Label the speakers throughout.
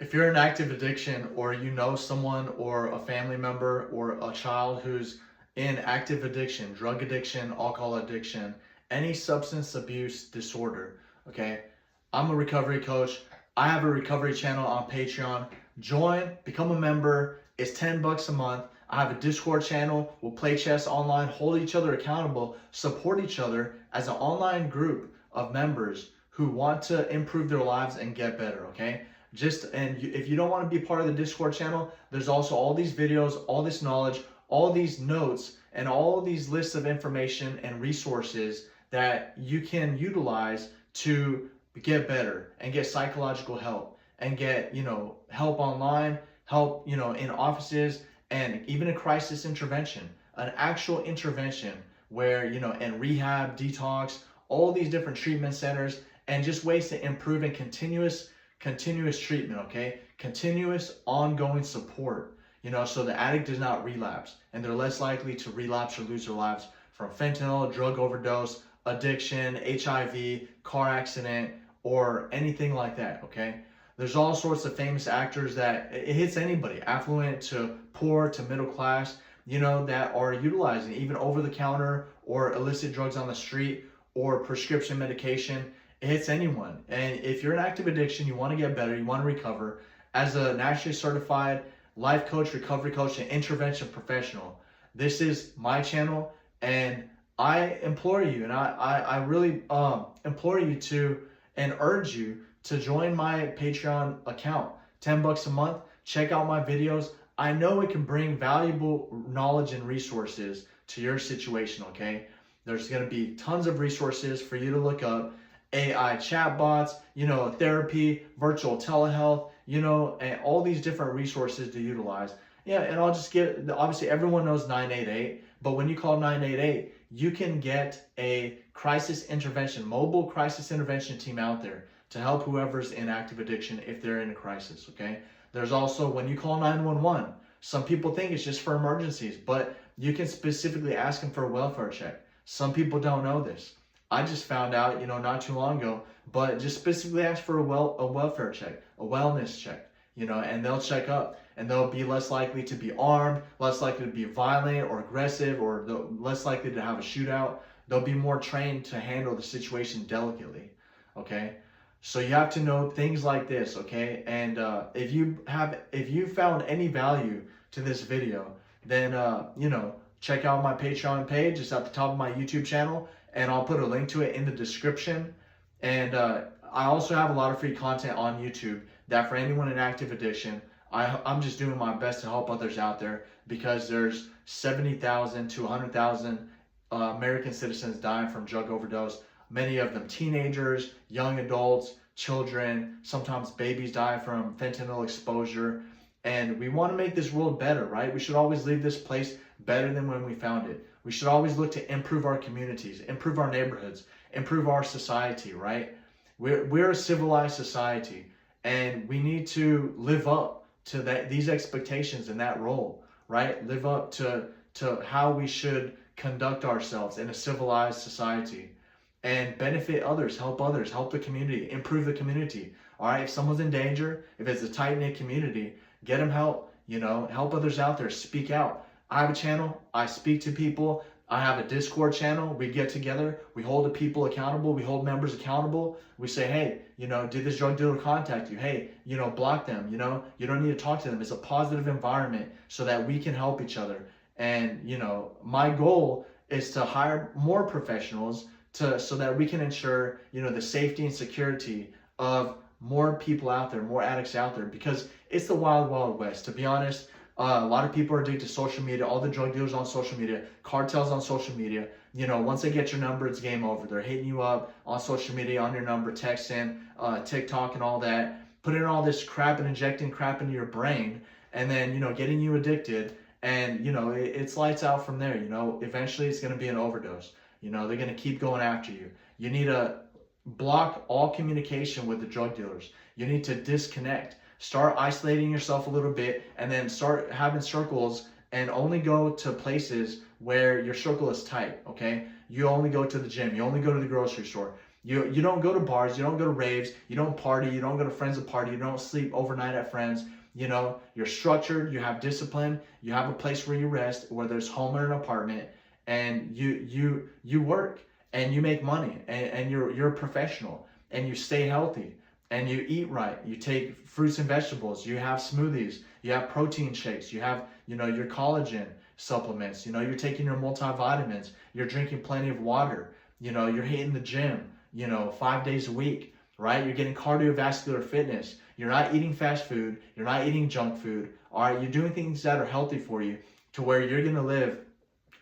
Speaker 1: If you're in active addiction, or you know someone or a family member or a child who's in active addiction, drug addiction, alcohol addiction, any substance abuse disorder, okay? I'm a recovery coach. I have a recovery channel on Patreon. Join, become a member. It's $10 a month. I have a Discord channel. We'll play chess online, hold each other accountable, support each other as an online group of members who want to improve their lives and get better, okay? If you don't want to be part of the Discord channel, there's also all these videos, all this knowledge, all these notes, and all these lists of information and resources that you can utilize to get better and get psychological help and get, help online, help, in offices, and even a crisis intervention, an actual intervention where, and rehab, detox, all these different treatment centers, and just ways to improve and continuous treatment, okay? Continuous ongoing support, so the addict does not relapse and they're less likely to relapse or lose their lives from fentanyl, drug overdose, addiction, HIV, car accident, or anything like that, okay? There's all sorts of famous actors that it hits anybody, affluent to poor to middle class, that are utilizing even over the counter or illicit drugs on the street or prescription medication. It hits anyone. And if you're in active addiction, you want to get better, you want to recover, as a nationally certified life coach, recovery coach, and intervention professional, this is my channel. And I implore you, and I really implore you to and urge you to join my Patreon account. $10 a month. Check out my videos. I know it can bring valuable knowledge and resources to your situation, okay? There's going to be tons of resources for you to look up. AI chatbots, therapy, virtual telehealth, and all these different resources to utilize. Yeah, and I'll just obviously everyone knows 988, but when you call 988, you can get a mobile crisis intervention team out there to help whoever's in active addiction if they're in a crisis, okay? There's also, when you call 911, some people think it's just for emergencies, but you can specifically ask them for a welfare check. Some people don't know this. I just found out, not too long ago, but just specifically ask for a welfare check, a wellness check, and they'll check up and they'll be less likely to be armed, less likely to be violent or aggressive, or less likely to have a shootout. They'll be more trained to handle the situation delicately, okay? So you have to know things like this, okay? And if you found any value to this video, then, check out my Patreon page. It's at the top of my YouTube channel, and I'll put a link to it in the description. And I also have a lot of free content on YouTube that for anyone in active addiction, I'm just doing my best to help others out there, because there's 70,000 to 100,000 American citizens dying from drug overdose. Many of them teenagers, young adults, children, sometimes babies die from fentanyl exposure. And we want to make this world better, right? We should always leave this place better than when we found it. We should always look to improve our communities, improve our neighborhoods, improve our society, right? We're a civilized society, and we need to live up to these expectations and that role, right? Live up to how we should conduct ourselves in a civilized society and benefit others, help the community, improve the community. All right, if someone's in danger, if it's a tight-knit community, get them help, help others out there, speak out. I have a channel, I speak to people. I have a Discord channel. We get together, we hold the people accountable, we hold members accountable. We say, hey, did this drug dealer contact you? Hey, block them, you don't need to talk to them. It's a positive environment so that we can help each other. And, my goal is to hire more professionals so that we can ensure, the safety and security of more people out there, more addicts out there, because it's the wild, wild west. To be honest, a lot of people are addicted to social media, all the drug dealers on social media, cartels on social media. Once they get your number, it's game over. They're hitting you up on social media, on your number, texting, TikTok and all that, putting all this crap and injecting crap into your brain, and then, getting you addicted. And, it's lights out from there. Eventually it's going to be an overdose. They're going to keep going after you. You need to block all communication with the drug dealers. You need to disconnect. Start isolating yourself a little bit, and then start having circles, and only go to places where your circle is tight, okay? You only go to the gym. You only go to the grocery store. You don't go to bars, you don't go to raves, you don't party, you don't go to friends' party, you don't sleep overnight at friends. You know, you're structured, you have discipline, you have a place where you rest, whether it's home or an apartment, and you work and you make money, and you're a professional, and you stay healthy, and you eat right. You take fruits and vegetables, you have smoothies, you have protein shakes, you have, you know, your collagen supplements, you know, you're taking your multivitamins, you're drinking plenty of water, you know, you're hitting the gym, you know, 5 days a week, right? You're getting cardiovascular fitness. You're not eating fast food. You're not eating junk food. All right. You're doing things that are healthy for you to where you're going to live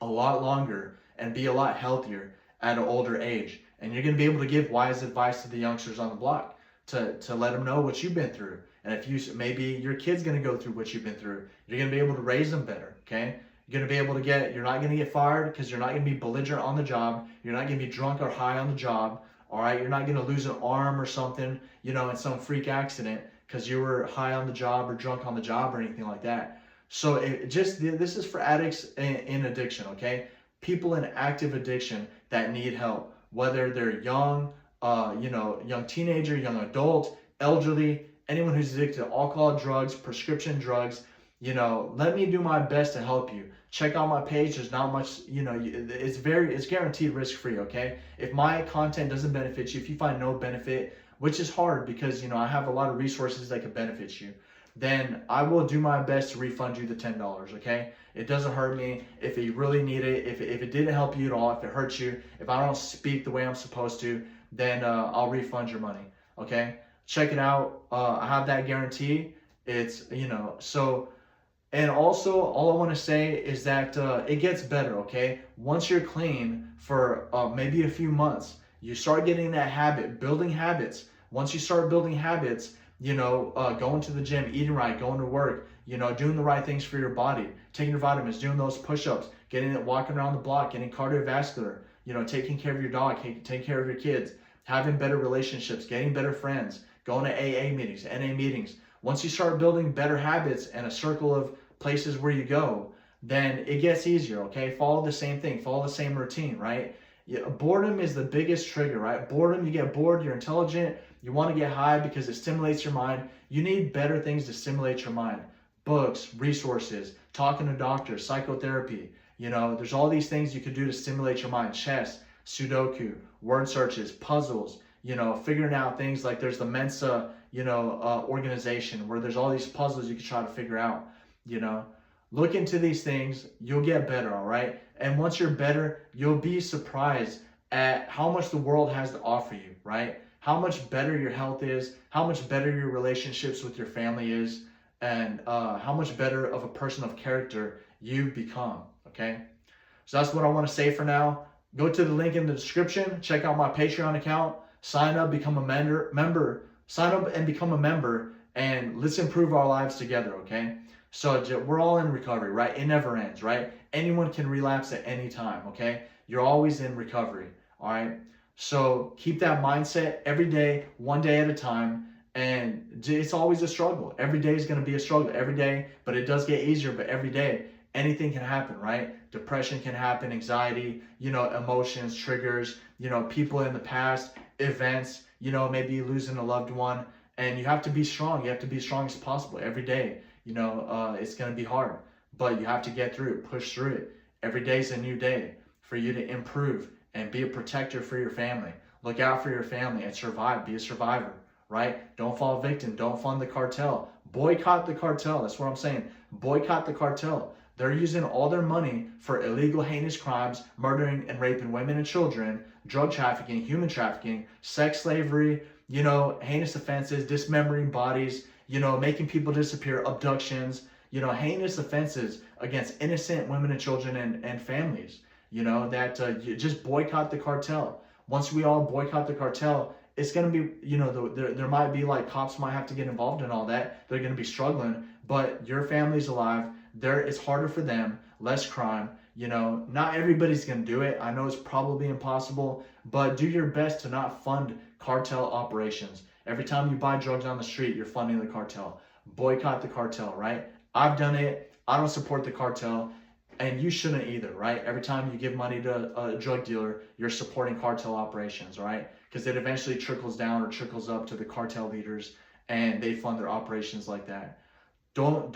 Speaker 1: a lot longer and be a lot healthier at an older age. And you're going to be able to give wise advice to the youngsters on the block to let them know what you've been through. And if you, maybe your kid's going to go through what you've been through, you're going to be able to raise them better. Okay. You're going to be able to you're not going to get fired because you're not going to be belligerent on the job. You're not going to be drunk or high on the job. All right. You're not going to lose an arm or something, you know, in some freak accident because you were high on the job or drunk on the job or anything like that. So this is for addicts in addiction. Okay. People in active addiction that need help, whether they're young, you know, young teenager, young adult, elderly, anyone who's addicted to alcohol, drugs, prescription drugs. You know, let me do my best to help you. Check out my page. There's not much, you know, it's guaranteed risk free. Okay. If my content doesn't benefit you, if you find no benefit, which is hard because, you know, I have a lot of resources that could benefit you, then I will do my best to refund you the $10. Okay. It doesn't hurt me. If you really need it, if it didn't help you at all, if it hurts you, if I don't speak the way I'm supposed to, then I'll refund your money. Okay. Check it out. I have that guarantee. It's, you know, so. And also, all I want to say is that it gets better, okay? Once you're clean for maybe a few months, you start getting that habit, building habits. Once you start building habits, you know, going to the gym, eating right, going to work, you know, doing the right things for your body, taking your vitamins, doing those push-ups, getting it, walking around the block, getting cardiovascular, you know, taking care of your dog, taking care of your kids, having better relationships, getting better friends, going to AA meetings, NA meetings. Once you start building better habits and a circle of places where you go, then it gets easier, okay? Follow the same thing, follow the same routine, right? Boredom is the biggest trigger, right? Boredom, you get bored, you're intelligent, you want to get high because it stimulates your mind. You need better things to stimulate your mind. Books, resources, talking to doctors, psychotherapy. You know, there's all these things you could do to stimulate your mind. Chess, Sudoku, word searches, puzzles, you know, figuring out things like there's the Mensa, you know, organization where there's all these puzzles you can try to figure out. You know, look into these things, you'll get better, all right? And once you're better, you'll be surprised at how much the world has to offer you, right? How much better your health is, how much better your relationships with your family is, and how much better of a person of character you become, okay? So that's what I want to say for now. Go to the link in the description, check out my Patreon account, sign up, become a member, sign up and become a member, and let's improve our lives together, okay? So we're all in recovery, right? It never ends, right? Anyone can relapse at any time, okay? You're always in recovery, all right? So keep that mindset every day, one day at a time, and it's always a struggle. Every day is going to be a struggle, every day, but it does get easier, but every day, anything can happen, right? Depression can happen, anxiety, you know, emotions, triggers, you know, people in the past, events, you know, maybe losing a loved one, and you have to be strong. You have to be as strong as possible every day. You know, it's going to be hard, but you have to get through it, push through it. Every day is a new day for you to improve and be a protector for your family. Look out for your family and survive. Be a survivor, right? Don't fall victim. Don't fund the cartel. Boycott the cartel. That's what I'm saying. Boycott the cartel. They're using all their money for illegal, heinous crimes, murdering and raping women and children, drug trafficking, human trafficking, sex slavery, you know, heinous offenses, dismembering bodies, you know, making people disappear, abductions, you know, heinous offenses against innocent women and children and families, you know, that you just boycott the cartel. Once we all boycott the cartel, it's going to be, you know, there might be like cops might have to get involved in all that. They're going to be struggling, but your family's alive. It's harder for them, less crime. You know, not everybody's going to do it. I know it's probably impossible, but do your best to not fund cartel operations. Every time you buy drugs on the street, you're funding the cartel. Boycott the cartel, right? I've done it. I don't support the cartel, and you shouldn't either, right? Every time you give money to a drug dealer, you're supporting cartel operations, right? because it eventually trickles down or trickles up to the cartel leaders, and they fund their operations like that. Don't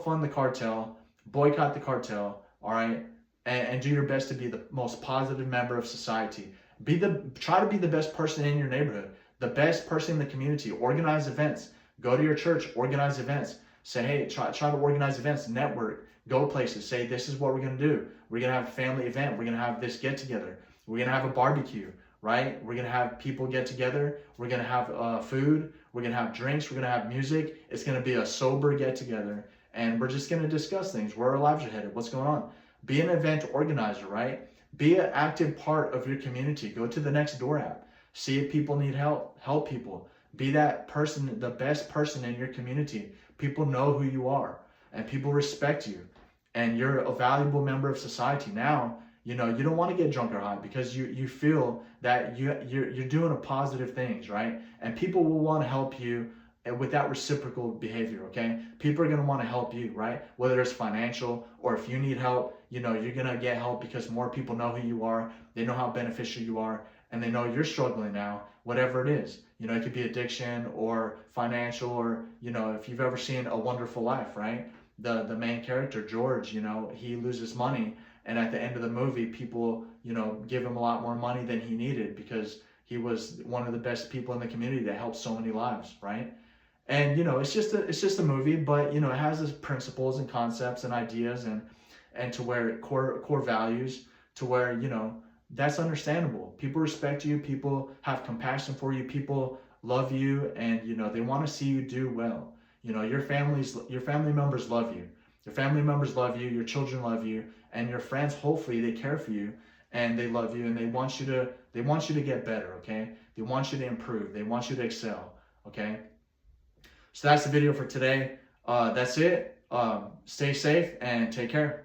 Speaker 1: fund the cartel. Boycott the cartel. All right, and do your best to be the most positive member of society. Try to be the best person in your neighborhood, the best person in the community. Organize events. Go to your church. Organize events. Say, hey, try to organize events. Network. Go places. Say, this is what we're gonna do. We're gonna have a family event. We're gonna have this get together. We're gonna have a barbecue. Right? We're gonna have people get together. We're gonna have food. We're gonna have drinks. We're gonna have music. It's gonna be a sober get together, and we're just gonna discuss things. Where our lives are headed. What's going on? Be an event organizer, right? Be an active part of your community. Go to the Nextdoor app. See if people need help. Help people. Be that person, the best person in your community. People know who you are, and people respect you, and you're a valuable member of society. Now, you don't want to get drunk or high because you feel that you're doing a positive things, right? And people will want to help you with that reciprocal behavior, okay? People are going to want to help you, right? Whether it's financial or if you need help, you're going to get help because more people know who you are. They know how beneficial you are, and they know you're struggling now, whatever it is. It could be addiction or financial, or, if you've ever seen A Wonderful Life, right? The main character, George, he loses money, and at the end of the movie, people, give him a lot more money than he needed because he was one of the best people in the community that helped so many lives, right? And it's just a movie, but it has its principles and concepts and ideas and to where core values to where that's understandable. People respect you, people have compassion for you, people love you, and they want to see you do well. Your family members love you. Your family members love you, your children love you, and your friends, hopefully they care for you and they love you, and they want you to get better, okay? They want you to improve. They want you to excel, okay? So that's the video for today. That's it. Stay safe and take care.